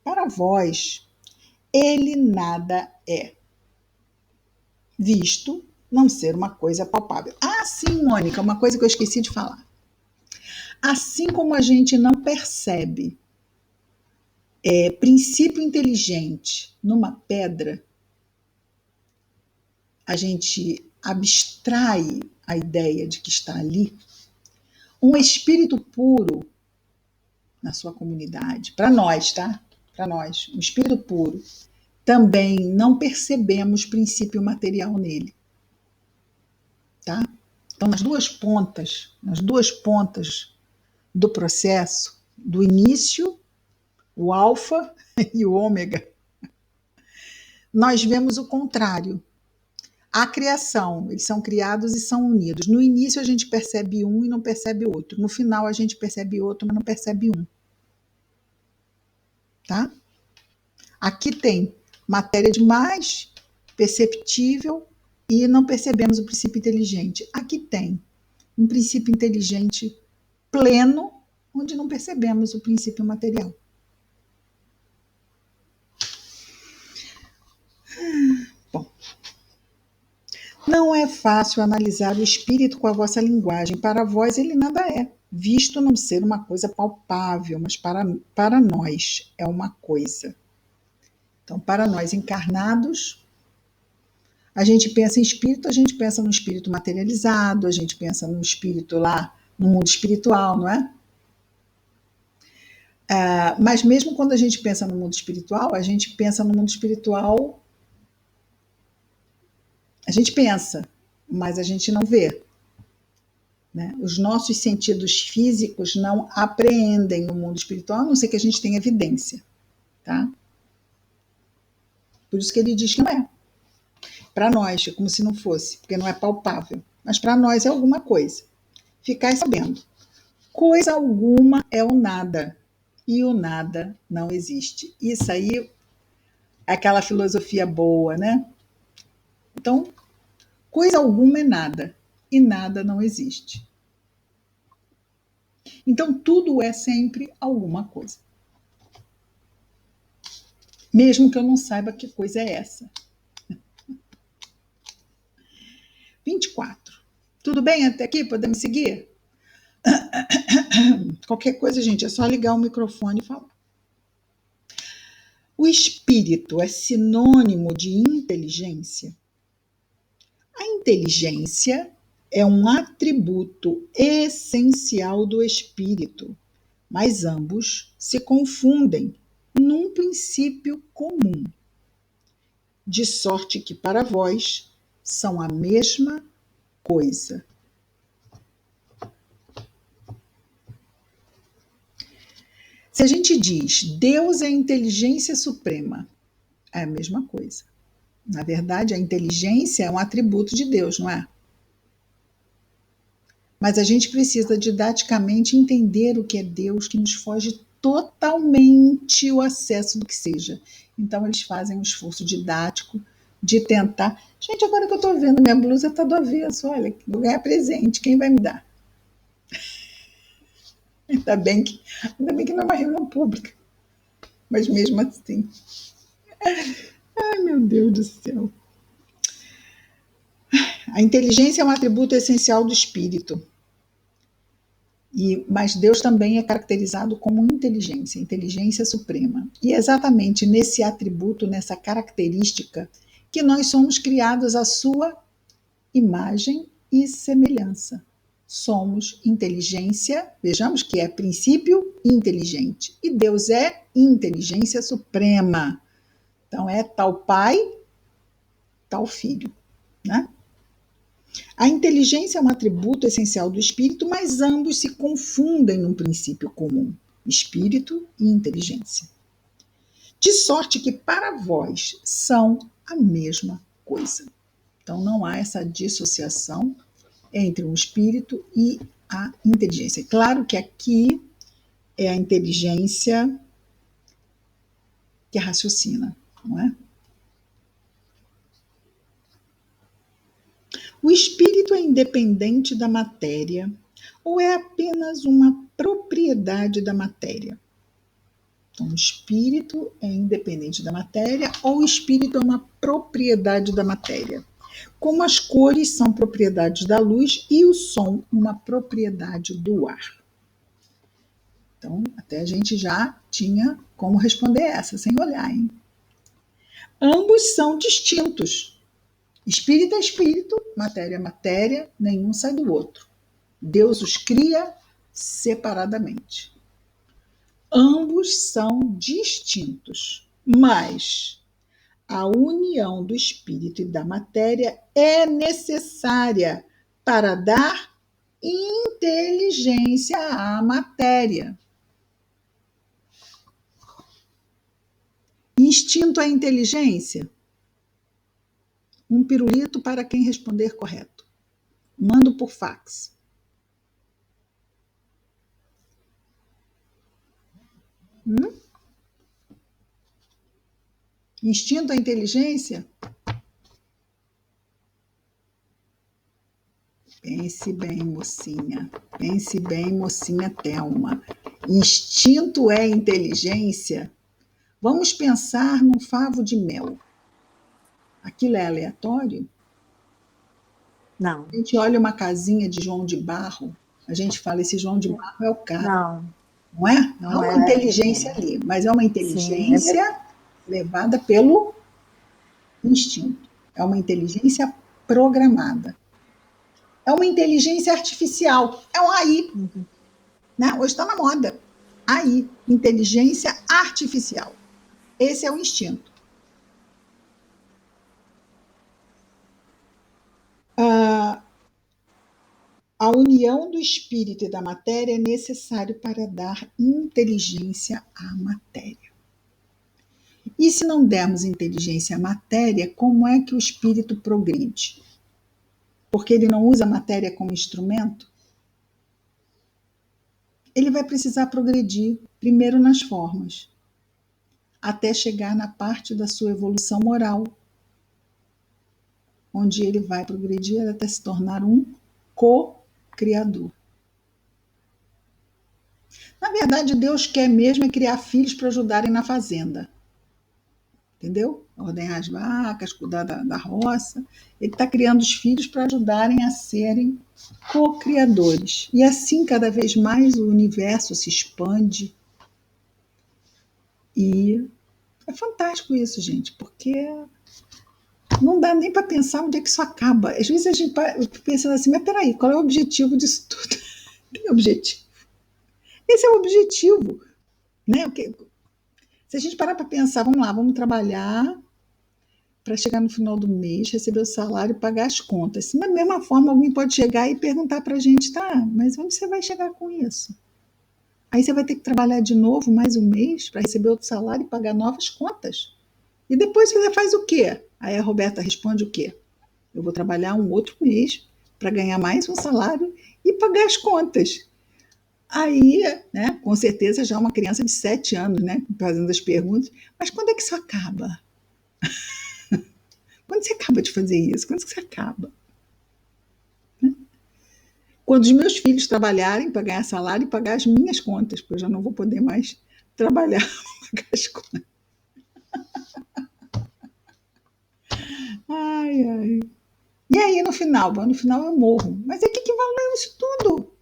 Para vós, ele nada é, visto não ser uma coisa palpável. Ah, sim, Mônica, uma coisa que eu esqueci de falar. Assim como a gente não percebe princípio inteligente numa pedra, a gente abstrai a ideia de que está ali. Um espírito puro na sua comunidade, para nós, tá? Para nós, um espírito puro, também não percebemos princípio material nele, tá? Então, nas duas pontas do processo, do início, o alfa e o ômega, nós vemos o contrário. A criação, eles são criados e são unidos. No início a gente percebe um e não percebe outro. No final a gente percebe outro, mas não percebe um. Tá? Aqui tem matéria demais, perceptível, e não percebemos o princípio inteligente. Aqui tem um princípio inteligente pleno, onde não percebemos o princípio material. Bom, não é fácil analisar o espírito com a vossa linguagem. Para vós ele nada é, visto não ser uma coisa palpável, mas para nós é uma coisa. Então, para nós encarnados, a gente pensa em espírito, a gente pensa no espírito materializado, a gente pensa no espírito lá, no mundo espiritual, não é? Mas mesmo quando a gente pensa no mundo espiritual, a gente pensa no mundo espiritual, a gente pensa, mas a gente não vê. Né? Os nossos sentidos físicos não apreendem o mundo espiritual, a não ser que a gente tenha evidência. Tá? Por isso que ele diz que não é. Para nós, é como se não fosse, porque não é palpável. Mas para nós é alguma coisa. Ficai sabendo. Coisa alguma é o nada. E o nada não existe. Isso aí é aquela filosofia boa, né? Então, coisa alguma é nada. E nada não existe. Então, tudo é sempre alguma coisa. Mesmo que eu não saiba que coisa é essa. 24. Tudo bem até aqui? Podemos seguir? Qualquer coisa, gente, é só ligar o microfone e falar. O espírito é sinônimo de inteligência? A inteligência é um atributo essencial do espírito, mas ambos se confundem num princípio comum, de sorte que para vós são a mesma coisa. Se a gente diz Deus é a inteligência suprema, é a mesma coisa. Na verdade, a inteligência é um atributo de Deus, não é? Mas a gente precisa didaticamente entender o que é Deus, que nos foge totalmente o acesso do que seja. Então, eles fazem um esforço didático de tentar. Gente, agora que eu estou vendo, minha blusa está do avesso, olha, vou ganhar presente, quem vai me dar? Ainda bem que não é uma reunião pública. Mas mesmo assim. Ai, meu Deus do céu. A inteligência é um atributo essencial do espírito. Mas Deus também é caracterizado como inteligência, inteligência suprema. E é exatamente nesse atributo, nessa característica, que nós somos criados à sua imagem e semelhança. Somos inteligência, vejamos que é princípio inteligente. E Deus é inteligência suprema. Então é tal pai, tal filho, né? A inteligência é um atributo essencial do espírito, mas ambos se confundem num princípio comum: espírito e inteligência. De sorte que para vós são a mesma coisa. Então não há essa dissociação entre o espírito e a inteligência. Claro que aqui é a inteligência que raciocina, não é? O espírito é independente da matéria ou é apenas uma propriedade da matéria? Então, o espírito é independente da matéria ou o espírito é uma propriedade da matéria? Como as cores são propriedades da luz e o som uma propriedade do ar. Então, até a gente já tinha como responder essa, sem olhar, hein? Ambos são distintos. Espírito é espírito, matéria é matéria, nenhum sai do outro. Deus os cria separadamente. Ambos são distintos, mas a união do espírito e da matéria é necessária para dar inteligência à matéria. Instinto é inteligência? Um pirulito para quem responder correto. Mando por fax. Instinto é inteligência? Pense bem, mocinha. Pense bem, mocinha Thelma. Instinto é inteligência? Vamos pensar num favo de mel. Aquilo é aleatório? Não. A gente olha uma casinha de João de Barro, a gente fala, esse João de Barro é o cara. Não é? Há uma inteligência ali, mas é uma inteligência levada pelo instinto. É uma inteligência programada. É uma inteligência artificial. É um AI. Né? Hoje está na moda. AI, inteligência artificial. Esse é o instinto. A união do espírito e da matéria é necessário para dar inteligência à matéria. E se não dermos inteligência à matéria, como é que o espírito progride? Porque ele não usa a matéria como instrumento? Ele vai precisar progredir primeiro nas formas, até chegar na parte da sua evolução moral, onde ele vai progredir até se tornar um co-criador. Na verdade, Deus quer mesmo é criar filhos para ajudarem na fazenda. Entendeu? Ordenhar as vacas, cuidar da roça. Ele está criando os filhos para ajudarem a serem co-criadores. E assim, cada vez mais, o universo se expande. E é fantástico isso, gente, porque não dá nem para pensar onde é que isso acaba. Às vezes a gente pensa assim, mas peraí, qual é o objetivo disso tudo? Tem objetivo. Esse é o objetivo. Né? Se a gente parar para pensar, vamos lá, vamos trabalhar para chegar no final do mês, receber o salário e pagar as contas. Da mesma forma, alguém pode chegar e perguntar para a gente, tá, mas onde você vai chegar com isso? Aí você vai ter que trabalhar de novo mais um mês para receber outro salário e pagar novas contas. E depois você faz o quê? Aí a Roberta responde o quê? Eu vou trabalhar um outro mês para ganhar mais um salário e pagar as contas. Aí, né, com certeza já uma criança de 7 anos, né, fazendo as perguntas, mas quando é que isso acaba? Quando você acaba de fazer isso? Quando você acaba? Quando os meus filhos trabalharem para ganhar salário e pagar as minhas contas, porque eu já não vou poder mais trabalhar para pagar as contas. Ai, ai. E aí, no final eu morro. Mas o que valeu isso tudo?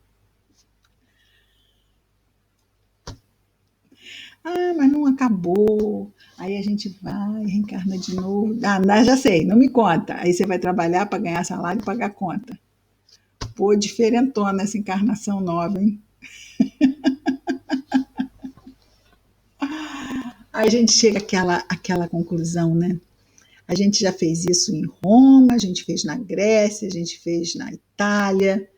acabou. Aí a gente vai, reencarna de novo. Ah, já sei, não me conta. Aí você vai trabalhar para ganhar salário e pagar conta. Pô, diferentona essa encarnação nova, hein? Aí a gente chega àquela conclusão, né? A gente já fez isso em Roma, a gente fez na Grécia, a gente fez na Itália.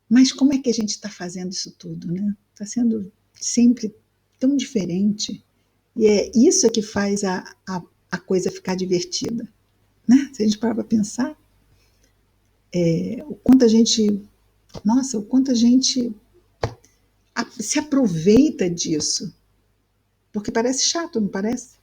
Mas como é que a gente está fazendo isso tudo, né? Está sendo sempre tão diferente. E é isso que faz a coisa ficar divertida, né? Se a gente parar para pensar, o quanto a gente, nossa, o quanto a gente se aproveita disso. Porque parece chato, não parece?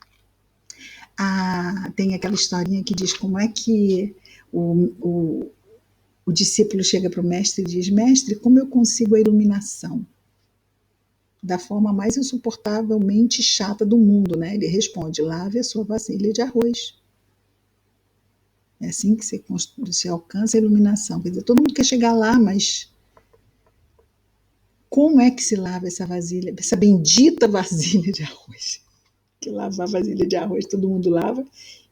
Tem aquela historinha que diz como é que o discípulo chega para o mestre e diz: mestre, como eu consigo a iluminação? Da forma mais insuportavelmente chata do mundo, né? Ele responde: lave a sua vasilha de arroz. É assim que você alcança a iluminação. Quer dizer, todo mundo quer chegar lá, mas como é que se lava essa vasilha, essa bendita vasilha de arroz? Que lavar vasilha de arroz todo mundo lava,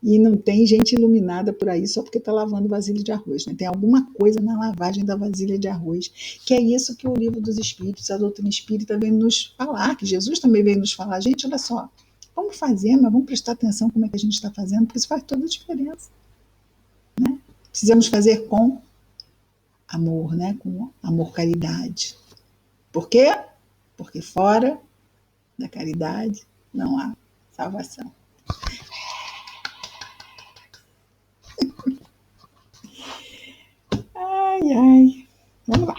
e não tem gente iluminada por aí só porque está lavando vasilha de arroz, né? Tem alguma coisa na lavagem da vasilha de arroz, que é isso que o Livro dos Espíritos, a doutrina espírita, vem nos falar, que Jesus também veio nos falar. Gente, olha só, vamos fazer, mas vamos prestar atenção como é que a gente está fazendo, porque isso faz toda a diferença, né? Precisamos fazer com amor, né? Com amor, caridade. Por quê? Porque fora da caridade não há salvação. Ai, ai. Vamos lá.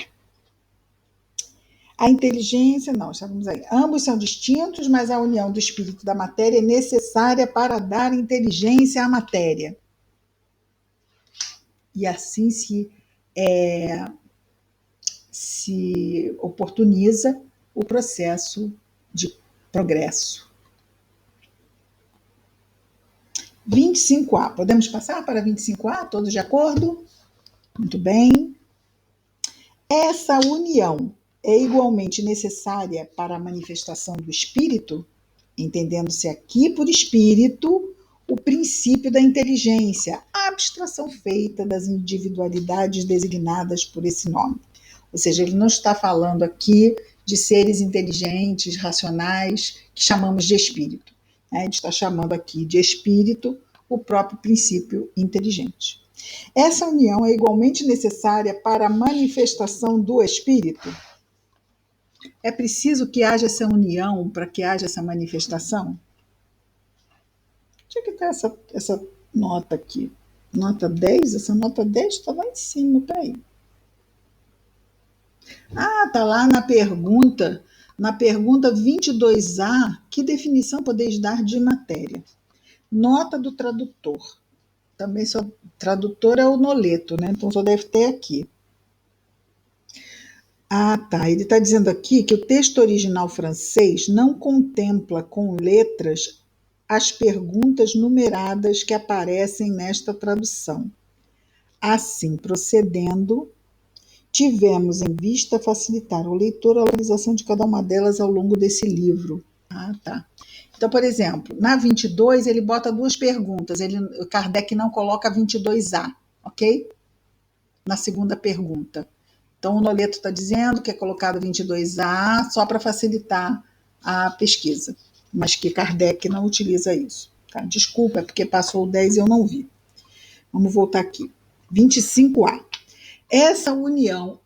A inteligência, não, estamos aí. Ambos são distintos, mas a união do espírito e da matéria é necessária para dar inteligência à matéria. E assim se oportuniza o processo de progresso. 25A. Podemos passar para 25A? Todos de acordo? Muito bem. Essa união é igualmente necessária para a manifestação do espírito, entendendo-se aqui por espírito o princípio da inteligência, a abstração feita das individualidades designadas por esse nome. Ou seja, ele não está falando aqui de seres inteligentes, racionais, que chamamos de espírito. Ele está chamando aqui de espírito o próprio princípio inteligente. Essa união é igualmente necessária para a manifestação do espírito? É preciso que haja essa união para que haja essa manifestação? Onde é que está essa nota aqui? Nota 10? Essa nota 10 está lá em cima, peraí. Está lá na pergunta 22A, que definição podeis dar de matéria? Nota do tradutor. Também só tradutor é o Noleto, né? Então só deve ter aqui. Ele está dizendo aqui que o texto original francês não contempla com letras as perguntas numeradas que aparecem nesta tradução. Assim, procedendo, tivemos em vista facilitar ao leitor a localização de cada uma delas ao longo desse livro. Então, por exemplo, na 22 ele bota duas perguntas. Kardec não coloca 22A, ok? Na segunda pergunta. Então, o Noleto está dizendo que é colocado 22A só para facilitar a pesquisa, mas que Kardec não utiliza isso. Tá? Desculpa, é porque passou o 10 e eu não vi. Vamos voltar aqui. 25A. Essa união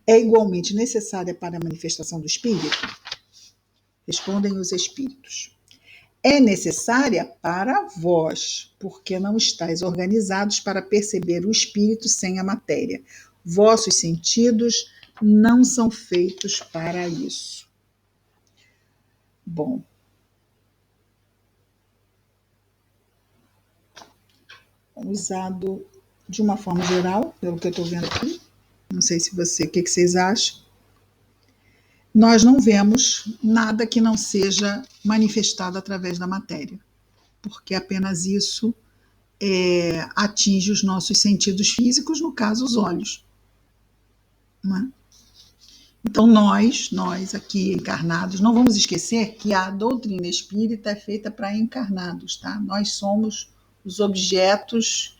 é igualmente necessária para a manifestação do espírito? Respondem os espíritos. É necessária para vós, porque não estáis organizados para perceber o espírito sem a matéria. Vossos sentidos não são feitos para isso. Bom. Usado de uma forma geral, pelo que eu estou vendo aqui. Não sei se o que vocês acham. Nós não vemos nada que não seja manifestado através da matéria, porque apenas isso atinge os nossos sentidos físicos, no caso, os olhos. Não é? Então, nós aqui encarnados, não vamos esquecer que a doutrina espírita é feita para encarnados, tá? Nós somos os objetos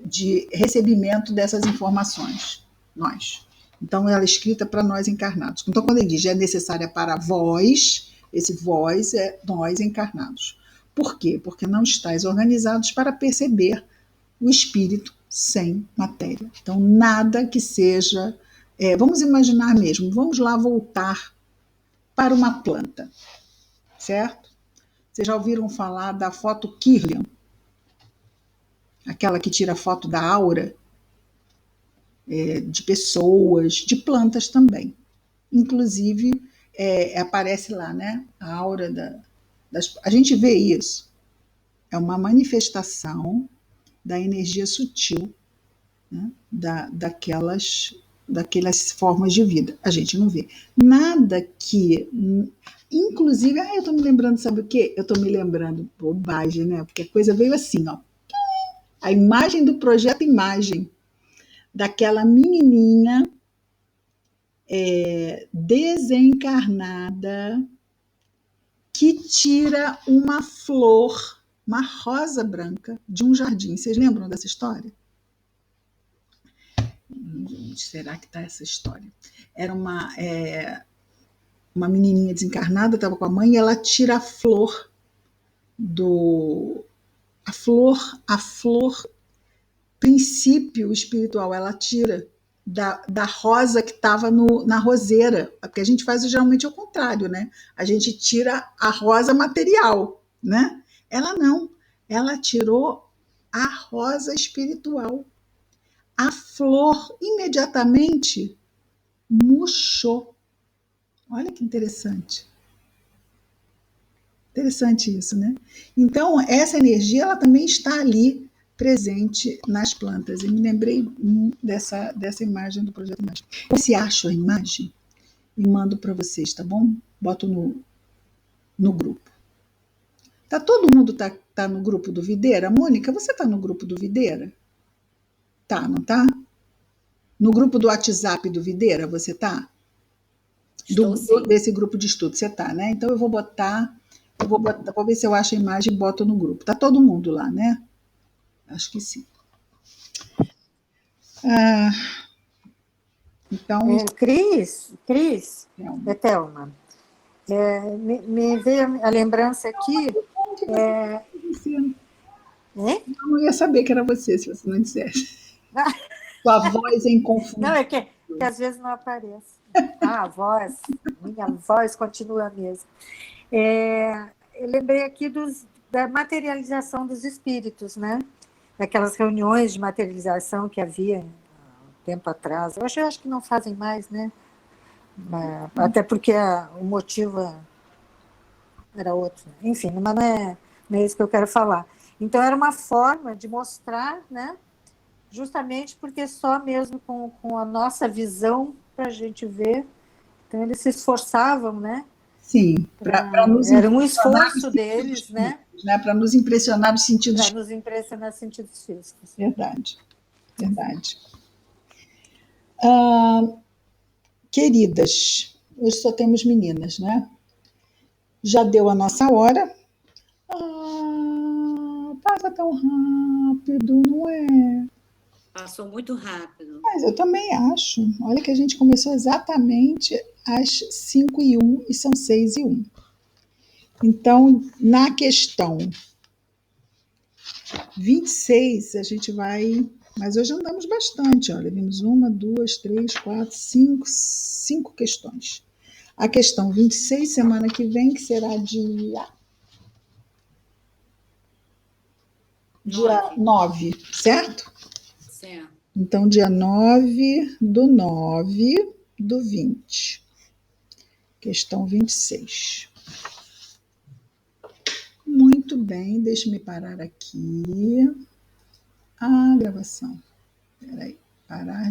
de recebimento dessas informações, nós. Então, ela é escrita para nós encarnados. Então, quando ele diz é necessária para vós, esse vós é nós encarnados. Por quê? Porque não estáis organizados para perceber o espírito sem matéria. Então, nada que seja... vamos imaginar mesmo, vamos lá voltar para uma planta, certo? Vocês já ouviram falar da foto Kirlian? Aquela que tira foto da aura de pessoas, de plantas também. Inclusive, aparece lá, né? A aura a gente vê isso. É uma manifestação da energia sutil, né? daquelas formas de vida. A gente não vê. Nada que... Inclusive, eu estou me lembrando, sabe o quê? Eu estou me lembrando, bobagem, né? Porque a coisa veio assim, ó. A imagem do projeto Imagem, daquela menininha desencarnada que tira uma flor, uma rosa branca, de um jardim. Vocês lembram dessa história? Será que está essa história? Era uma menininha desencarnada, estava com a mãe, e ela tira a flor a flor princípio espiritual, ela tira da rosa que estava na roseira, porque a gente faz geralmente ao contrário, né? A gente tira a rosa material, né? Ela não, ela tirou a rosa espiritual. A flor imediatamente murchou. Olha que interessante. Interessante isso, né? Então, essa energia ela também está ali presente nas plantas. Eu me lembrei dessa imagem do Projeto Imagem. Se acho a imagem e mando para vocês, tá bom? Boto no grupo. Todo mundo tá no grupo do Videira? Mônica, você tá no grupo do Videira? Tá, não tá? No grupo do WhatsApp do Videira, você tá? Estou sim. Desse grupo de estudo, você tá, né? Então eu vou ver se eu acho a imagem e boto no grupo. Tá todo mundo lá, né? Acho que sim. Então. Cris, Thelma, me veio a lembrança aqui. Eu não ia saber que era você se você não dissesse. Sua voz é inconfundível. Não, é que às vezes não aparece. Minha voz continua a mesma. Eu lembrei aqui da materialização dos espíritos, né? Daquelas reuniões de materialização que havia um tempo atrás. Eu acho que não fazem mais, né? Até porque o motivo era outro. Enfim, mas não é isso que eu quero falar. Então, era uma forma de mostrar, né? Justamente porque só mesmo com a nossa visão para a gente ver. Então, eles se esforçavam, né? Sim, para nos era um esforço deles, né? Para nos impressionar nos sentidos físicos. Para nos impressionar nos sentidos físicos. Verdade. Queridas, hoje só temos meninas, né? Já deu a nossa hora. Passa tão rápido, não é? Passou muito rápido. Mas eu também acho. Olha que a gente começou exatamente às 5h01 e são 6h01. Então, na questão 26, a gente vai... Mas hoje andamos bastante, olha. Vimos 1, 2, 3, 4, 5 questões. A questão 26, semana que vem, que será dia 9, certo? Certo. Então, dia 9/9/20. Questão 26. Muito bem, deixa-me parar aqui a gravação. Espera aí, parar de